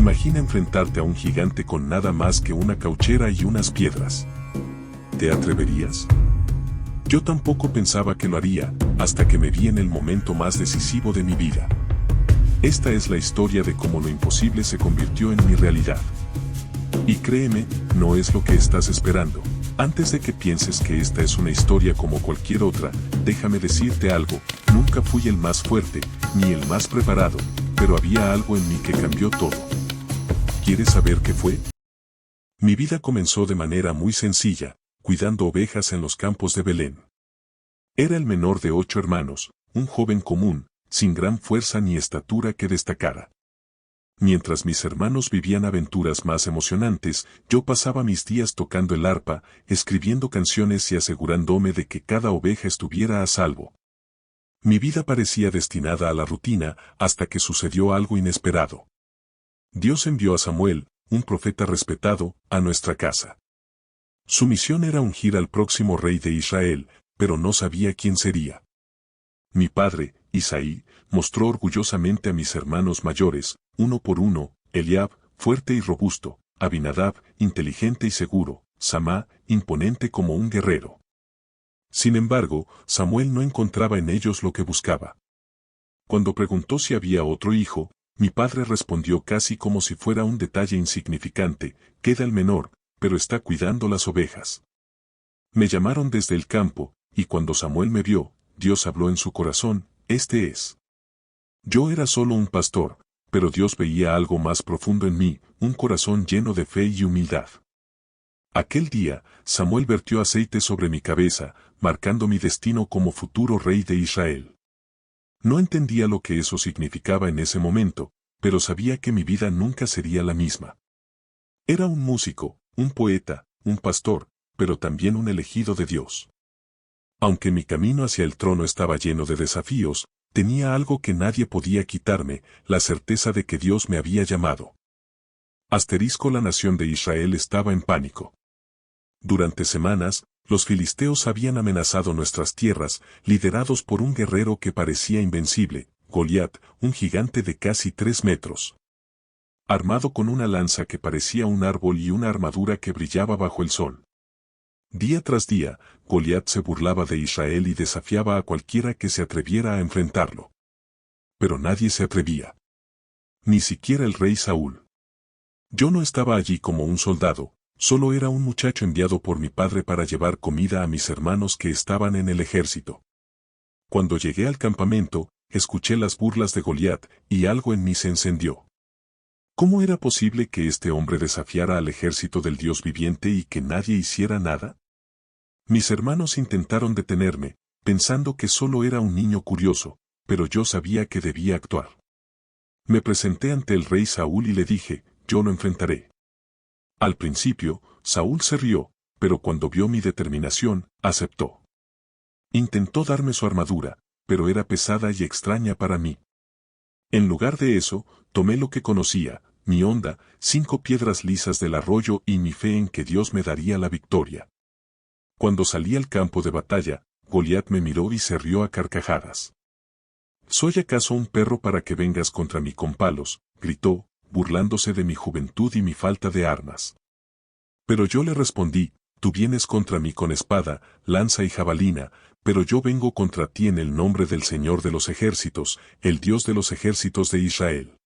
Imagina enfrentarte a un gigante con nada más que una cauchera y unas piedras. ¿Te atreverías? Yo tampoco pensaba que lo haría, hasta que me vi en el momento más decisivo de mi vida. Esta es la historia de cómo lo imposible se convirtió en mi realidad. Y créeme, no es lo que estás esperando. Antes de que pienses que esta es una historia como cualquier otra, déjame decirte algo, nunca fui el más fuerte, ni el más preparado, pero había algo en mí que cambió todo. ¿Quieres saber qué fue? Mi vida comenzó de manera muy sencilla, cuidando ovejas en los campos de Belén. Era el menor de 8 hermanos, un joven común, sin gran fuerza ni estatura que destacara. Mientras mis hermanos vivían aventuras más emocionantes, yo pasaba mis días tocando el arpa, escribiendo canciones y asegurándome de que cada oveja estuviera a salvo. Mi vida parecía destinada a la rutina, hasta que sucedió algo inesperado. Dios envió a Samuel, un profeta respetado, a nuestra casa. Su misión era ungir al próximo rey de Israel, pero no sabía quién sería. Mi padre, Isaí, mostró orgullosamente a mis hermanos mayores, uno por uno, Eliab, fuerte y robusto, Abinadab, inteligente y seguro, Samá, imponente como un guerrero. Sin embargo, Samuel no encontraba en ellos lo que buscaba. Cuando preguntó si había otro hijo, mi padre respondió casi como si fuera un detalle insignificante, queda el menor, pero está cuidando las ovejas. Me llamaron desde el campo, y cuando Samuel me vio, Dios habló en su corazón, este es. Yo era solo un pastor, pero Dios veía algo más profundo en mí, un corazón lleno de fe y humildad. Aquel día, Samuel vertió aceite sobre mi cabeza, marcando mi destino como futuro rey de Israel. No entendía lo que eso significaba en ese momento, pero sabía que mi vida nunca sería la misma. Era un músico, un poeta, un pastor, pero también un elegido de Dios. Aunque mi camino hacia el trono estaba lleno de desafíos, tenía algo que nadie podía quitarme, la certeza de que Dios me había llamado. La nación de Israel estaba en pánico. Durante semanas, los filisteos habían amenazado nuestras tierras, liderados por un guerrero que parecía invencible, Goliat, un gigante de casi 3 metros. Armado con una lanza que parecía un árbol y una armadura que brillaba bajo el sol. Día tras día, Goliat se burlaba de Israel y desafiaba a cualquiera que se atreviera a enfrentarlo. Pero nadie se atrevía. Ni siquiera el rey Saúl. Yo no estaba allí como un soldado, solo era un muchacho enviado por mi padre para llevar comida a mis hermanos que estaban en el ejército. Cuando llegué al campamento, escuché las burlas de Goliat, y algo en mí se encendió. ¿Cómo era posible que este hombre desafiara al ejército del Dios viviente y que nadie hiciera nada? Mis hermanos intentaron detenerme, pensando que solo era un niño curioso, pero yo sabía que debía actuar. Me presenté ante el rey Saúl y le dije, yo lo enfrentaré. Al principio, Saúl se rió, pero cuando vio mi determinación, aceptó. Intentó darme su armadura, pero era pesada y extraña para mí. En lugar de eso, tomé lo que conocía, mi honda, 5 piedras lisas del arroyo y mi fe en que Dios me daría la victoria. Cuando salí al campo de batalla, Goliat me miró y se rió a carcajadas. ¿Soy acaso un perro para que vengas contra mí con palos?, gritó, burlándose de mi juventud y mi falta de armas. Pero yo le respondí, tú vienes contra mí con espada, lanza y jabalina, pero yo vengo contra ti en el nombre del Señor de los ejércitos, el Dios de los ejércitos de Israel.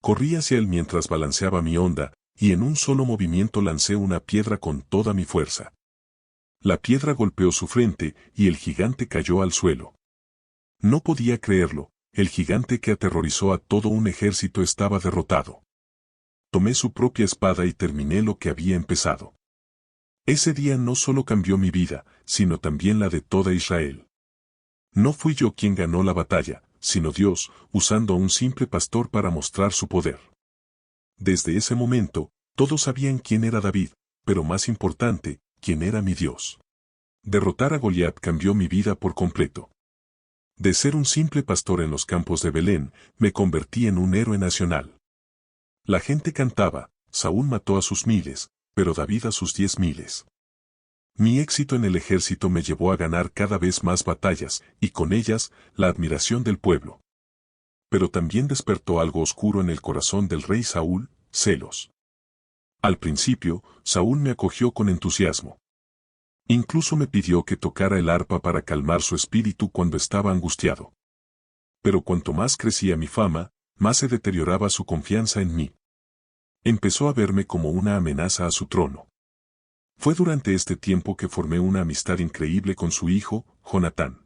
Corrí hacia él mientras balanceaba mi honda, y en un solo movimiento lancé una piedra con toda mi fuerza. La piedra golpeó su frente, y el gigante cayó al suelo. No podía creerlo, el gigante que aterrorizó a todo un ejército estaba derrotado. Tomé su propia espada y terminé lo que había empezado. Ese día no solo cambió mi vida, sino también la de toda Israel. No fui yo quien ganó la batalla, sino Dios, usando a un simple pastor para mostrar su poder. Desde ese momento, todos sabían quién era David, pero más importante, quién era mi Dios. Derrotar a Goliat cambió mi vida por completo. De ser un simple pastor en los campos de Belén, me convertí en un héroe nacional. La gente cantaba, Saúl mató a sus miles, pero David a sus 10.000. Mi éxito en el ejército me llevó a ganar cada vez más batallas, y con ellas, la admiración del pueblo. Pero también despertó algo oscuro en el corazón del rey Saúl, celos. Al principio, Saúl me acogió con entusiasmo. Incluso me pidió que tocara el arpa para calmar su espíritu cuando estaba angustiado. Pero cuanto más crecía mi fama, más se deterioraba su confianza en mí. Empezó a verme como una amenaza a su trono. Fue durante este tiempo que formé una amistad increíble con su hijo, Jonatán.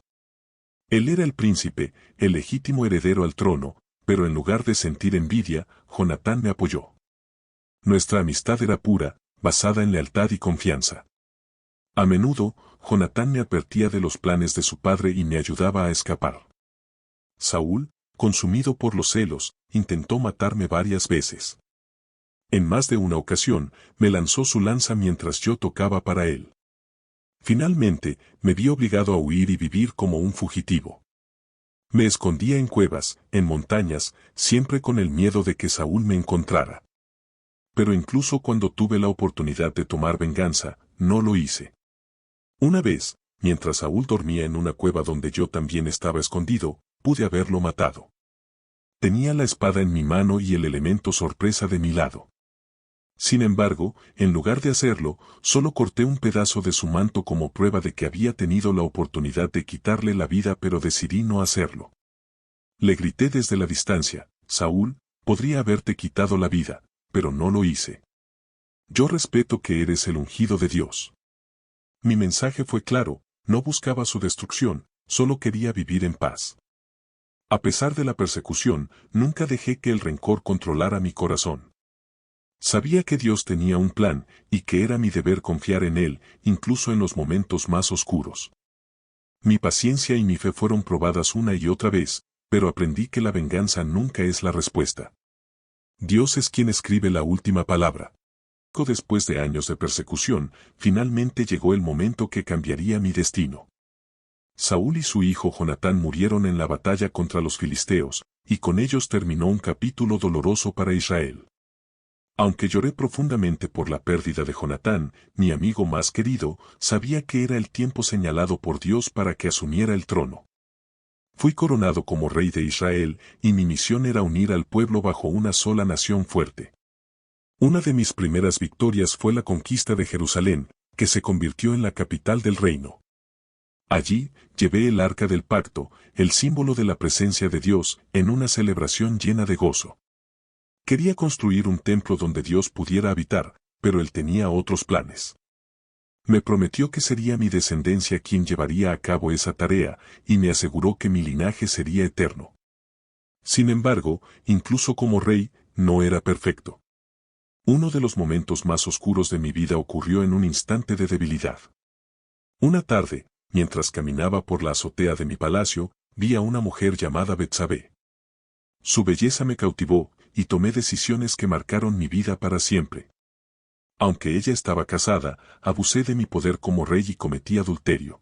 Él era el príncipe, el legítimo heredero al trono, pero en lugar de sentir envidia, Jonatán me apoyó. Nuestra amistad era pura, basada en lealtad y confianza. A menudo, Jonatán me advertía de los planes de su padre y me ayudaba a escapar. Saúl, consumido por los celos, intentó matarme varias veces. En más de una ocasión, me lanzó su lanza mientras yo tocaba para él. Finalmente, me vi obligado a huir y vivir como un fugitivo. Me escondía en cuevas, en montañas, siempre con el miedo de que Saúl me encontrara. Pero incluso cuando tuve la oportunidad de tomar venganza, no lo hice. Una vez, mientras Saúl dormía en una cueva donde yo también estaba escondido, pude haberlo matado. Tenía la espada en mi mano y el elemento sorpresa de mi lado. Sin embargo, en lugar de hacerlo, solo corté un pedazo de su manto como prueba de que había tenido la oportunidad de quitarle la vida, pero decidí no hacerlo. Le grité desde la distancia: Saúl, podría haberte quitado la vida, pero no lo hice. Yo respeto que eres el ungido de Dios. Mi mensaje fue claro: no buscaba su destrucción, solo quería vivir en paz. A pesar de la persecución, nunca dejé que el rencor controlara mi corazón. Sabía que Dios tenía un plan, y que era mi deber confiar en Él, incluso en los momentos más oscuros. Mi paciencia y mi fe fueron probadas una y otra vez, pero aprendí que la venganza nunca es la respuesta. Dios es quien escribe la última palabra. Después de años de persecución, finalmente llegó el momento que cambiaría mi destino. Saúl y su hijo Jonatán murieron en la batalla contra los filisteos, y con ellos terminó un capítulo doloroso para Israel. Aunque lloré profundamente por la pérdida de Jonatán, mi amigo más querido, sabía que era el tiempo señalado por Dios para que asumiera el trono. Fui coronado como rey de Israel, y mi misión era unir al pueblo bajo una sola nación fuerte. Una de mis primeras victorias fue la conquista de Jerusalén, que se convirtió en la capital del reino. Allí, llevé el arca del pacto, el símbolo de la presencia de Dios, en una celebración llena de gozo. Quería construir un templo donde Dios pudiera habitar, pero él tenía otros planes. Me prometió que sería mi descendencia quien llevaría a cabo esa tarea, y me aseguró que mi linaje sería eterno. Sin embargo, incluso como rey, no era perfecto. Uno de los momentos más oscuros de mi vida ocurrió en un instante de debilidad. Una tarde, mientras caminaba por la azotea de mi palacio, vi a una mujer llamada Betsabé. Su belleza me cautivó, y tomé decisiones que marcaron mi vida para siempre. Aunque ella estaba casada, abusé de mi poder como rey y cometí adulterio.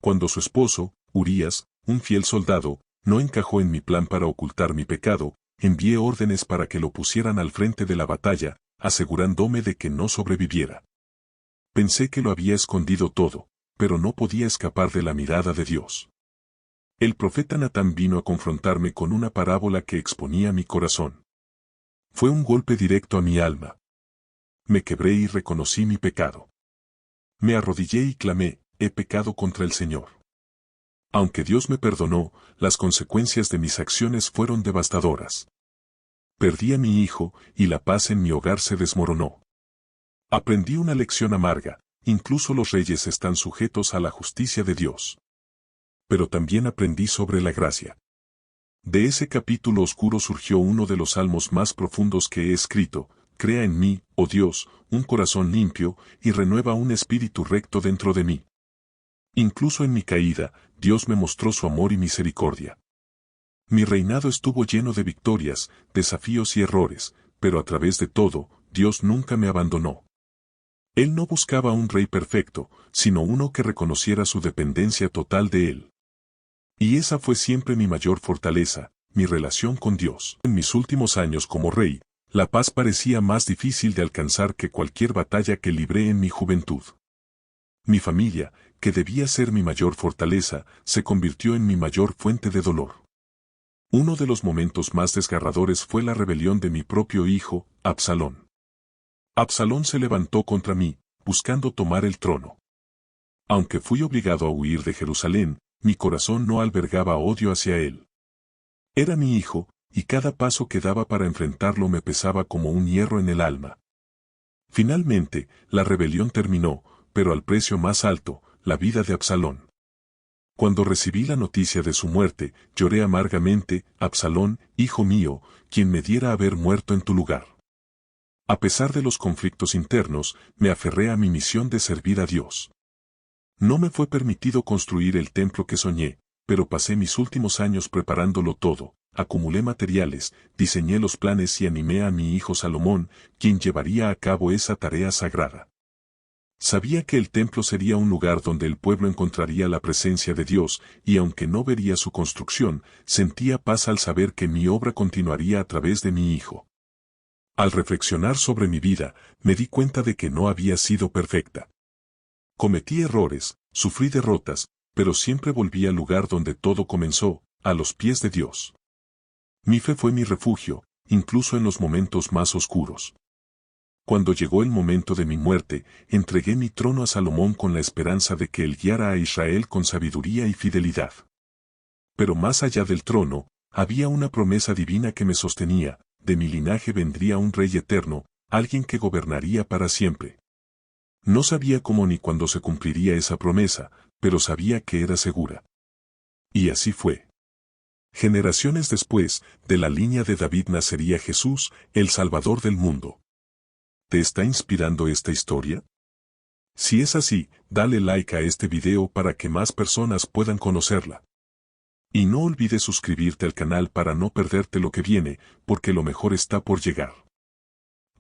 Cuando su esposo, Urías, un fiel soldado, no encajó en mi plan para ocultar mi pecado, envié órdenes para que lo pusieran al frente de la batalla, asegurándome de que no sobreviviera. Pensé que lo había escondido todo, pero no podía escapar de la mirada de Dios. El profeta Natán vino a confrontarme con una parábola que exponía mi corazón. Fue un golpe directo a mi alma. Me quebré y reconocí mi pecado. Me arrodillé y clamé: he pecado contra el Señor. Aunque Dios me perdonó, las consecuencias de mis acciones fueron devastadoras. Perdí a mi hijo, y la paz en mi hogar se desmoronó. Aprendí una lección amarga: incluso los reyes están sujetos a la justicia de Dios. Pero también aprendí sobre la gracia. De ese capítulo oscuro surgió uno de los salmos más profundos que he escrito: crea en mí, oh Dios, un corazón limpio, y renueva un espíritu recto dentro de mí. Incluso en mi caída, Dios me mostró su amor y misericordia. Mi reinado estuvo lleno de victorias, desafíos y errores, pero a través de todo, Dios nunca me abandonó. Él no buscaba un rey perfecto, sino uno que reconociera su dependencia total de Él. Y esa fue siempre mi mayor fortaleza, mi relación con Dios. En mis últimos años como rey, la paz parecía más difícil de alcanzar que cualquier batalla que libré en mi juventud. Mi familia, que debía ser mi mayor fortaleza, se convirtió en mi mayor fuente de dolor. Uno de los momentos más desgarradores fue la rebelión de mi propio hijo, Absalón. Absalón se levantó contra mí, buscando tomar el trono. Aunque fui obligado a huir de Jerusalén, mi corazón no albergaba odio hacia él. Era mi hijo, y cada paso que daba para enfrentarlo me pesaba como un hierro en el alma. Finalmente, la rebelión terminó, pero al precio más alto, la vida de Absalón. Cuando recibí la noticia de su muerte, lloré amargamente: Absalón, hijo mío, quien me diera haber muerto en tu lugar. A pesar de los conflictos internos, me aferré a mi misión de servir a Dios. No me fue permitido construir el templo que soñé, pero pasé mis últimos años preparándolo todo. Acumulé materiales, diseñé los planes y animé a mi hijo Salomón, quien llevaría a cabo esa tarea sagrada. Sabía que el templo sería un lugar donde el pueblo encontraría la presencia de Dios, y aunque no vería su construcción, sentía paz al saber que mi obra continuaría a través de mi hijo. Al reflexionar sobre mi vida, me di cuenta de que no había sido perfecta. Cometí errores, sufrí derrotas, pero siempre volví al lugar donde todo comenzó, a los pies de Dios. Mi fe fue mi refugio, incluso en los momentos más oscuros. Cuando llegó el momento de mi muerte, entregué mi trono a Salomón con la esperanza de que él guiara a Israel con sabiduría y fidelidad. Pero más allá del trono, había una promesa divina que me sostenía: de mi linaje vendría un rey eterno, alguien que gobernaría para siempre. No sabía cómo ni cuándo se cumpliría esa promesa, pero sabía que era segura. Y así fue. Generaciones después, de la línea de David nacería Jesús, el Salvador del mundo. ¿Te está inspirando esta historia? Si es así, dale like a este video para que más personas puedan conocerla. Y no olvides suscribirte al canal para no perderte lo que viene, porque lo mejor está por llegar.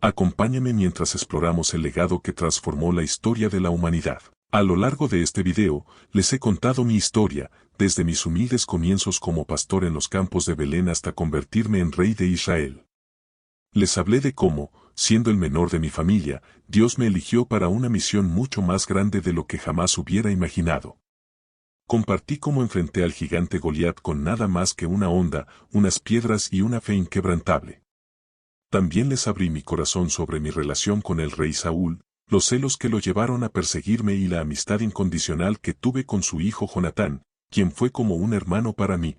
Acompáñame mientras exploramos el legado que transformó la historia de la humanidad. A lo largo de este video, les he contado mi historia, desde mis humildes comienzos como pastor en los campos de Belén hasta convertirme en rey de Israel. Les hablé de cómo, siendo el menor de mi familia, Dios me eligió para una misión mucho más grande de lo que jamás hubiera imaginado. Compartí cómo enfrenté al gigante Goliat con nada más que una honda, unas piedras y una fe inquebrantable. También les abrí mi corazón sobre mi relación con el rey Saúl, los celos que lo llevaron a perseguirme y la amistad incondicional que tuve con su hijo Jonatán, quien fue como un hermano para mí.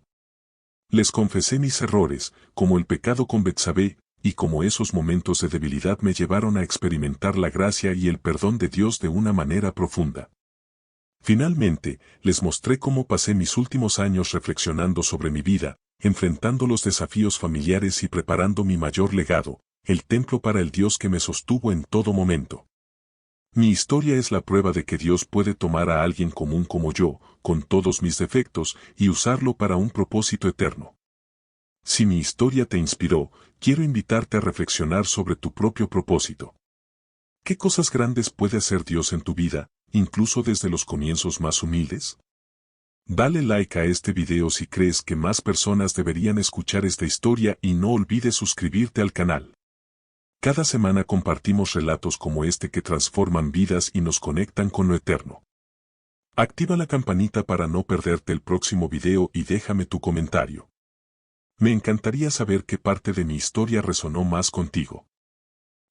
Les confesé mis errores, como el pecado con Betsabé, y cómo esos momentos de debilidad me llevaron a experimentar la gracia y el perdón de Dios de una manera profunda. Finalmente, les mostré cómo pasé mis últimos años reflexionando sobre mi vida, enfrentando los desafíos familiares y preparando mi mayor legado, el templo para el Dios que me sostuvo en todo momento. Mi historia es la prueba de que Dios puede tomar a alguien común como yo, con todos mis defectos, y usarlo para un propósito eterno. Si mi historia te inspiró, quiero invitarte a reflexionar sobre tu propio propósito. ¿Qué cosas grandes puede hacer Dios en tu vida, incluso desde los comienzos más humildes? Dale like a este video si crees que más personas deberían escuchar esta historia y no olvides suscribirte al canal. Cada semana compartimos relatos como este que transforman vidas y nos conectan con lo eterno. Activa la campanita para no perderte el próximo video y déjame tu comentario. Me encantaría saber qué parte de mi historia resonó más contigo.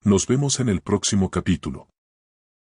Nos vemos en el próximo capítulo.